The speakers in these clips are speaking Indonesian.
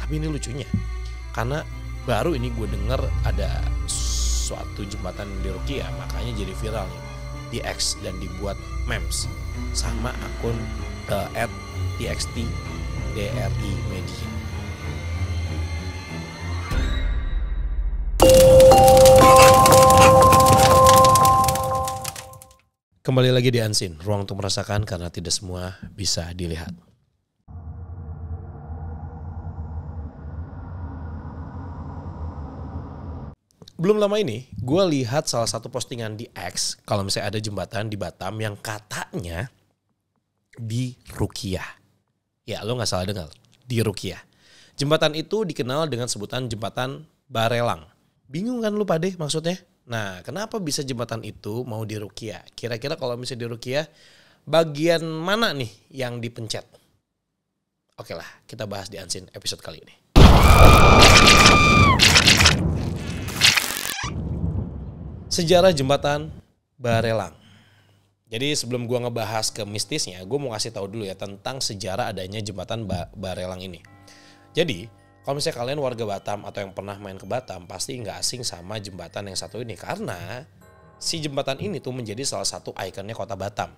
Tapi ini lucunya, karena baru ini gue denger ada suatu jembatan di Rukia, makanya jadi viral nih di X dan dibuat memes sama akun @txtdri media. Kembali lagi di Unseen, ruang untuk merasakan karena tidak semua bisa dilihat. Belum lama ini, gue lihat salah satu postingan di X, kalau misalnya ada jembatan di Batam yang katanya di Rukia. Ya, lo gak salah dengar, di Rukia. Jembatan itu dikenal dengan sebutan jembatan Barelang. Bingung kan lu Pade maksudnya? Nah, kenapa bisa jembatan itu mau di Rukia? Kira-kira kalau misalnya di Rukia, bagian mana nih yang dipencet? Oke lah, kita bahas di Unseen episode kali ini. Sejarah jembatan Barelang. Jadi sebelum gue ngebahas ke mistisnya, gue mau kasih tahu dulu ya tentang sejarah adanya jembatan Barelang ini. Jadi kalau misalnya kalian warga Batam atau yang pernah main ke Batam, pasti nggak asing sama jembatan yang satu ini. Karena si jembatan ini tuh menjadi salah satu ikonnya kota Batam.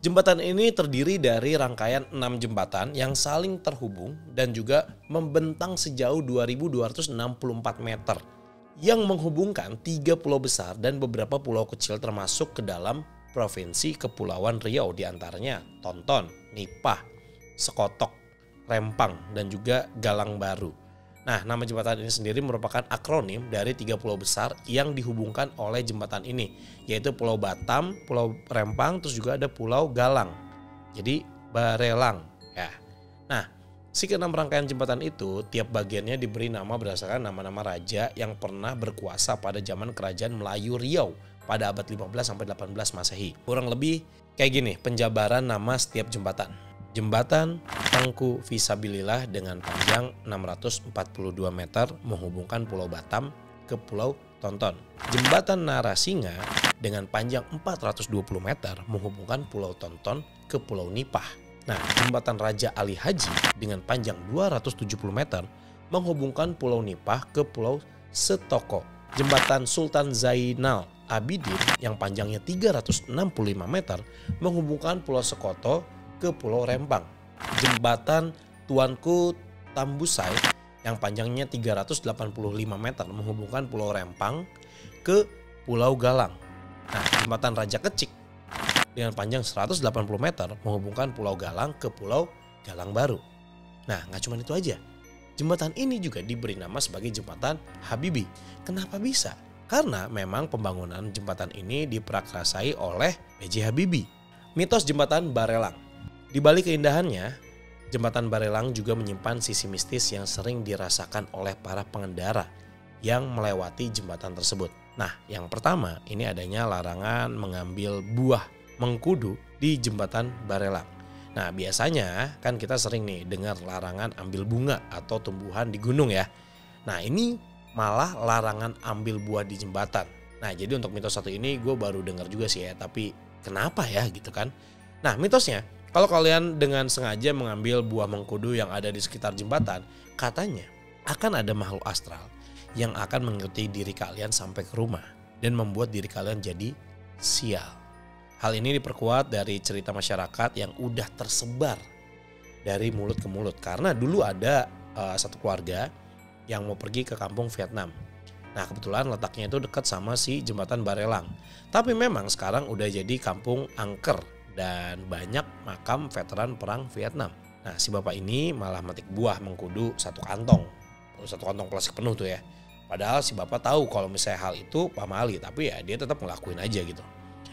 Jembatan ini terdiri dari rangkaian 6 jembatan yang saling terhubung dan juga membentang sejauh 2.264 meter. Yang menghubungkan 3 pulau besar dan beberapa pulau kecil termasuk ke dalam provinsi Kepulauan Riau, diantaranya Tonton, Nipah, Sekotok, Rempang, dan juga Galang Baru. Nah, nama jembatan ini sendiri merupakan akronim dari 3 pulau besar yang dihubungkan oleh jembatan ini, yaitu Pulau Batam, Pulau Rempang, terus juga ada Pulau Galang. Jadi Barelang ya. Nah, si ke-6 rangkaian jembatan itu tiap bagiannya diberi nama berdasarkan nama-nama raja yang pernah berkuasa pada zaman kerajaan Melayu Riau pada abad 15 sampai 18 Masehi. Kurang lebih kayak gini penjabaran nama setiap jembatan. Jembatan Tengku Visabilillah dengan panjang 642 meter menghubungkan Pulau Batam ke Pulau Tonton. Jembatan Narasinga dengan panjang 420 meter menghubungkan Pulau Tonton ke Pulau Nipah. Nah, jembatan Raja Ali Haji dengan panjang 270 meter menghubungkan Pulau Nipah ke Pulau Setoko. Jembatan Sultan Zainal Abidin yang panjangnya 365 meter menghubungkan Pulau Sekoto ke Pulau Rempang. Jembatan Tuanku Tambusai yang panjangnya 385 meter menghubungkan Pulau Rempang ke Pulau Galang. Nah, jembatan Raja Kecik dengan panjang 180 meter menghubungkan Pulau Galang ke Pulau Galang Baru. Nah, gak cuma itu aja. Jembatan ini juga diberi nama sebagai Jembatan Habibie. Kenapa bisa? Karena memang pembangunan jembatan ini diprakarsai oleh B.J. Habibie. Mitos Jembatan Barelang. Di balik keindahannya, Jembatan Barelang juga menyimpan sisi mistis yang sering dirasakan oleh para pengendara yang melewati jembatan tersebut. Nah, yang pertama ini adanya larangan mengambil buah mengkudu di jembatan Barelang. Nah, biasanya kan kita sering nih dengar larangan ambil bunga atau tumbuhan di gunung ya. Nah, ini malah larangan ambil buah di jembatan. Nah, jadi untuk mitos satu ini gue baru dengar juga sih ya, tapi kenapa ya gitu kan. Nah, mitosnya kalau kalian dengan sengaja mengambil buah mengkudu yang ada di sekitar jembatan, katanya akan ada makhluk astral yang akan mengikuti diri kalian sampai ke rumah dan membuat diri kalian jadi sial. Hal ini diperkuat dari cerita masyarakat yang udah tersebar dari mulut ke mulut. Karena dulu ada satu keluarga yang mau pergi ke kampung Vietnam. Nah, kebetulan letaknya itu dekat sama si jembatan Barelang. Tapi memang sekarang udah jadi kampung angker dan banyak makam veteran perang Vietnam. Nah, si bapak ini malah metik buah mengkudu satu kantong plastik penuh tuh ya. Padahal si bapak tahu kalau misalnya hal itu pamali, tapi ya dia tetap ngelakuin aja gitu.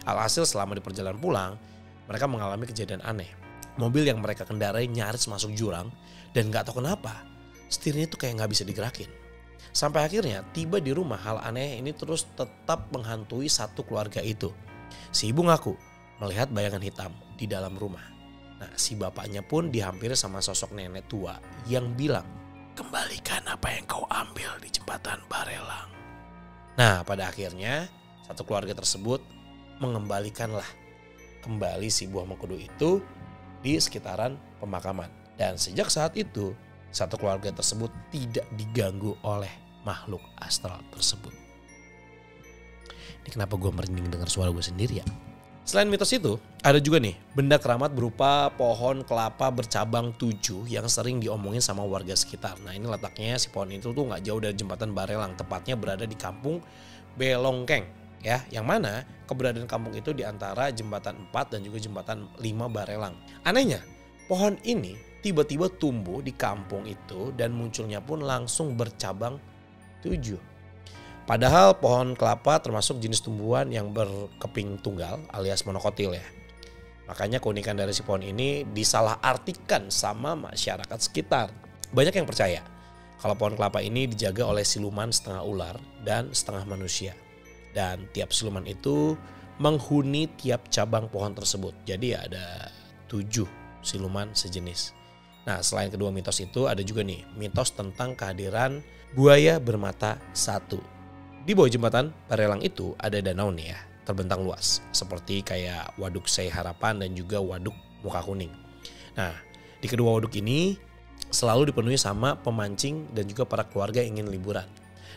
Alhasil selama di perjalanan pulang, mereka mengalami kejadian aneh. Mobil yang mereka kendarai nyaris masuk jurang dan gak tahu kenapa setirnya itu kayak gak bisa digerakin. Sampai akhirnya tiba di rumah, hal aneh ini terus tetap menghantui satu keluarga itu. Si ibu ngaku melihat bayangan hitam di dalam rumah. Nah, si bapaknya pun dihampiri sama sosok nenek tua yang bilang, "Kembalikan apa yang kau ambil di jembatan Barelang." Nah, pada akhirnya satu keluarga tersebut mengembalikanlah kembali si buah mengkudu itu di sekitaran pemakaman. Dan sejak saat itu satu keluarga tersebut tidak diganggu oleh makhluk astral tersebut. Ini kenapa gue merinding dengar suara gue sendiri ya. Selain mitos itu, ada juga nih benda keramat berupa pohon kelapa bercabang 7 yang sering diomongin sama warga sekitar. Nah ini letaknya si pohon itu tuh gak jauh dari jembatan Barelang, tepatnya berada di kampung Belongkeng. Ya, yang mana keberadaan kampung itu di antara jembatan 4 dan juga jembatan 5 Barelang. Anehnya, pohon ini tiba-tiba tumbuh di kampung itu dan munculnya pun langsung bercabang 7. Padahal pohon kelapa termasuk jenis tumbuhan yang berkeping tunggal alias monokotil ya. Makanya keunikan dari si pohon ini disalahartikan sama masyarakat sekitar. Banyak yang percaya kalau pohon kelapa ini dijaga oleh siluman setengah ular dan setengah manusia. Dan tiap siluman itu menghuni tiap cabang pohon tersebut. Jadi ada 7 siluman sejenis. Nah selain kedua mitos itu ada juga nih mitos tentang kehadiran buaya bermata 1. Di bawah jembatan Barelang itu ada danau nih ya, terbentang luas. Seperti kayak Waduk Sei Harapan dan juga Waduk Muka Kuning. Nah di kedua waduk ini selalu dipenuhi sama pemancing dan juga para keluarga yang ingin liburan.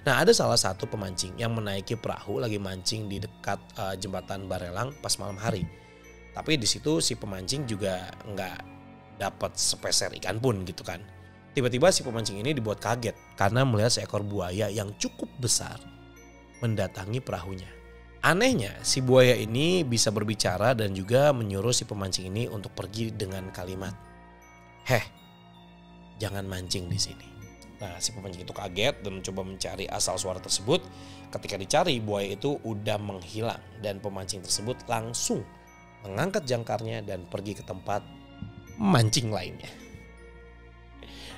Nah ada salah satu pemancing yang menaiki perahu lagi mancing di dekat jembatan Barelang pas malam hari. Tapi di situ si pemancing juga nggak dapat sepeser ikan pun gitu kan. Tiba-tiba si pemancing ini dibuat kaget karena melihat seekor buaya yang cukup besar mendatangi perahunya. Anehnya si buaya ini bisa berbicara dan juga menyuruh si pemancing ini untuk pergi dengan kalimat, "Heh, jangan mancing di sini." Nah si pemancing itu kaget dan mencoba mencari asal suara tersebut. Ketika dicari buaya itu udah menghilang dan pemancing tersebut langsung mengangkat jangkarnya dan pergi ke tempat mancing lainnya.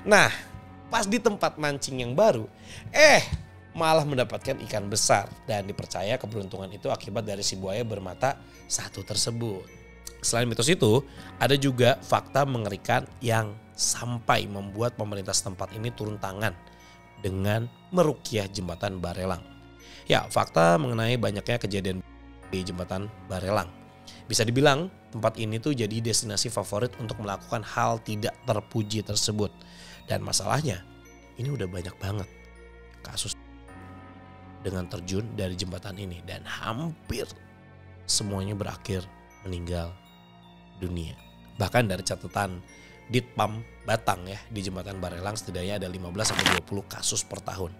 Nah pas di tempat mancing yang baru, malah mendapatkan ikan besar dan dipercaya keberuntungan itu akibat dari si buaya bermata 1 tersebut. Selain mitos itu, ada juga fakta mengerikan yang sampai membuat pemerintah setempat ini turun tangan dengan meruqyah jembatan Barelang. Ya, fakta mengenai banyaknya kejadian di jembatan Barelang. Bisa dibilang tempat ini tuh jadi destinasi favorit untuk melakukan hal tidak terpuji tersebut. Dan masalahnya, ini udah banyak banget kasus dengan terjun dari jembatan ini dan hampir semuanya berakhir meninggal dunia. Bahkan dari catatan Ditpam Batang ya di jembatan Barelang setidaknya ada 15-20 kasus per tahun.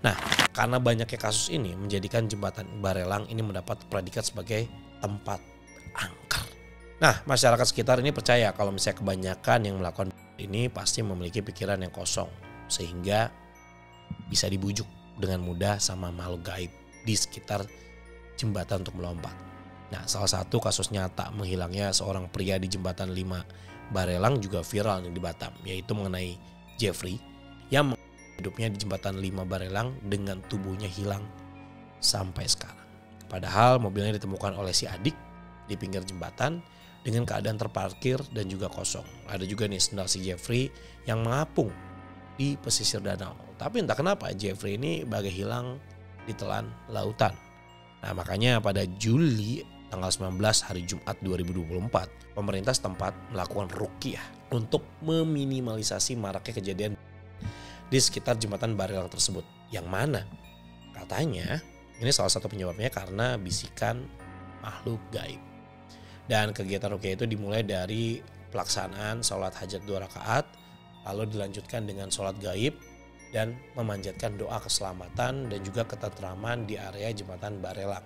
Nah karena banyaknya kasus ini menjadikan jembatan Barelang ini mendapat predikat sebagai tempat angker. Nah masyarakat sekitar ini percaya kalau misalnya kebanyakan yang melakukan ini pasti memiliki pikiran yang kosong sehingga bisa dibujuk dengan mudah sama makhluk gaib di sekitar jembatan untuk melompat. Nah salah satu kasus nyata menghilangnya seorang pria di jembatan 5 Barelang juga viral nih di Batam, yaitu mengenai Jeffrey yang hidupnya di jembatan 5 Barelang dengan tubuhnya hilang sampai sekarang. Padahal mobilnya ditemukan oleh si adik di pinggir jembatan dengan keadaan terparkir dan juga kosong. Ada juga nih sendal si Jeffrey yang mengapung di pesisir danau. Tapi entah kenapa Jeffrey ini bagai hilang ditelan lautan. Nah makanya pada Juli tanggal 19 hari Jumat 2024 pemerintah setempat melakukan ruqyah untuk meminimalisasi maraknya kejadian di sekitar jembatan Barelang tersebut. Yang mana katanya ini salah satu penyebabnya karena bisikan makhluk gaib. Dan kegiatan ruqyah itu dimulai dari pelaksanaan sholat hajat 2 rakaat, lalu dilanjutkan dengan sholat gaib dan memanjatkan doa keselamatan dan juga ketentraman di area jembatan Barelang.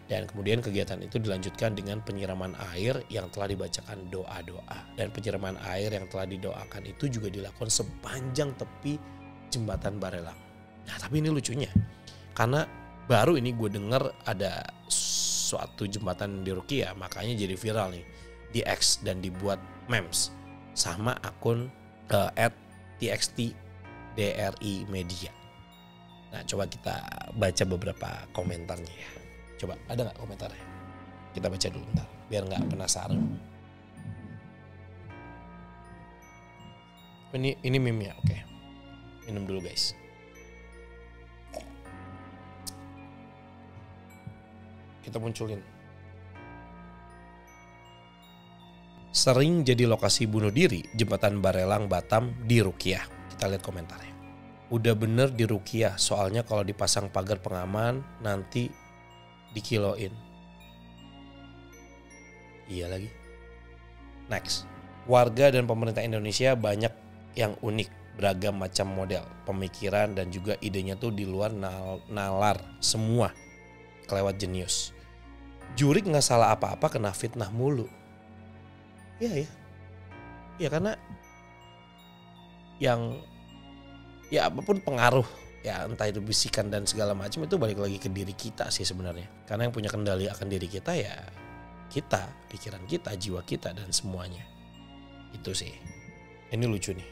Dan kemudian kegiatan itu dilanjutkan dengan penyiraman air yang telah dibacakan doa-doa. Dan penyiraman air yang telah didoakan itu juga dilakukan sepanjang tepi jembatan Barelang. Nah tapi ini lucunya, karena baru ini gue denger ada suatu jembatan di ruqyah, makanya jadi viral nih di X dan dibuat memes sama akun @txtdri media. Nah coba kita baca beberapa komentarnya ya. Coba ada gak komentarnya? Kita baca dulu bentar biar gak penasaran. Ini meme ya, oke. Minum dulu guys. Kita munculin. Sering jadi lokasi bunuh diri jembatan Barelang Batam di ruqyah. Kita lihat komentarnya. Udah bener di ruqyah, soalnya kalau dipasang pagar pengaman nanti dikiloin. Iya lagi. Next. Warga dan pemerintah Indonesia banyak yang unik, beragam macam model, pemikiran dan juga idenya tuh di luar nalar semua. Kelewat jenius. Jurik gak salah apa-apa kena fitnah mulu. Iya ya. Ya karena yang ya apapun pengaruh, ya entah itu bisikan dan segala macam, itu balik lagi ke diri kita sih sebenarnya. Karena yang punya kendali akan diri kita ya kita, pikiran kita, jiwa kita dan semuanya. Itu sih. Ini lucu nih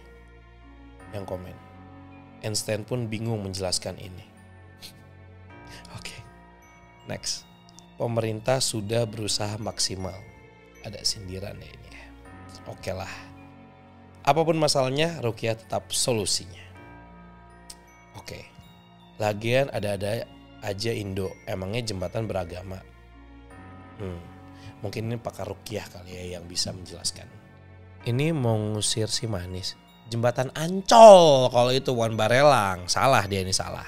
yang komen. Einstein pun bingung menjelaskan ini. Oke. Next. Pemerintah sudah berusaha maksimal. Ada sindiran ya ini. Oke lah. Apapun masalahnya, ruqyah tetap solusinya. Oke. Lagian ada-ada aja Indo. Emangnya jembatan beragama? Mungkin ini pakar ruqyah kali ya yang bisa menjelaskan. Ini mau ngusir si manis. Jembatan Ancol kalau itu Wan Barelang. Salah dia ini, salah.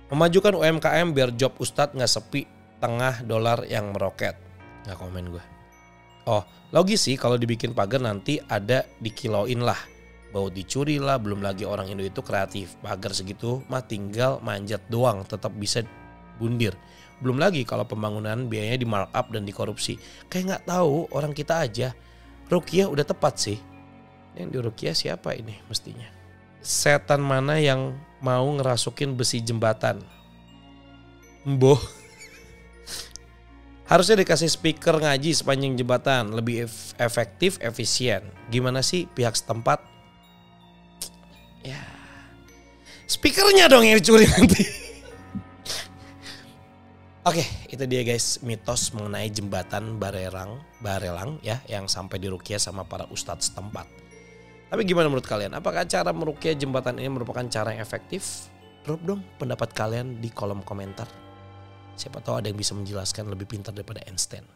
Memajukan UMKM biar job Ustadz gak sepi tengah dolar yang meroket. Gak komen gue. Oh logis sih kalau dibikin pagar nanti ada dikiloin lah. Bau dicuri lah, belum lagi orang Indo itu kreatif. Pagar segitu mah tinggal manjat doang tetap bisa bundir. Belum lagi kalau pembangunan biayanya di markup dan dikorupsi. Kayak gak tahu orang kita aja. Ruqyah udah tepat sih. Yang di ruqyah siapa ini mestinya? Setan mana yang mau ngerasukin besi jembatan? Mboh. Harusnya dikasih speaker ngaji sepanjang jembatan. Lebih efektif, efisien. Gimana sih pihak setempat? Ya. Speakernya dong yang dicuri nanti. Oke, itu dia guys mitos mengenai jembatan Barelang ya yang sampai di ruqyah sama para ustadz setempat. Tapi gimana menurut kalian? Apakah cara meruqyah jembatan ini merupakan cara yang efektif? Drop dong pendapat kalian di kolom komentar. Siapa tahu ada yang bisa menjelaskan lebih pintar daripada Einstein.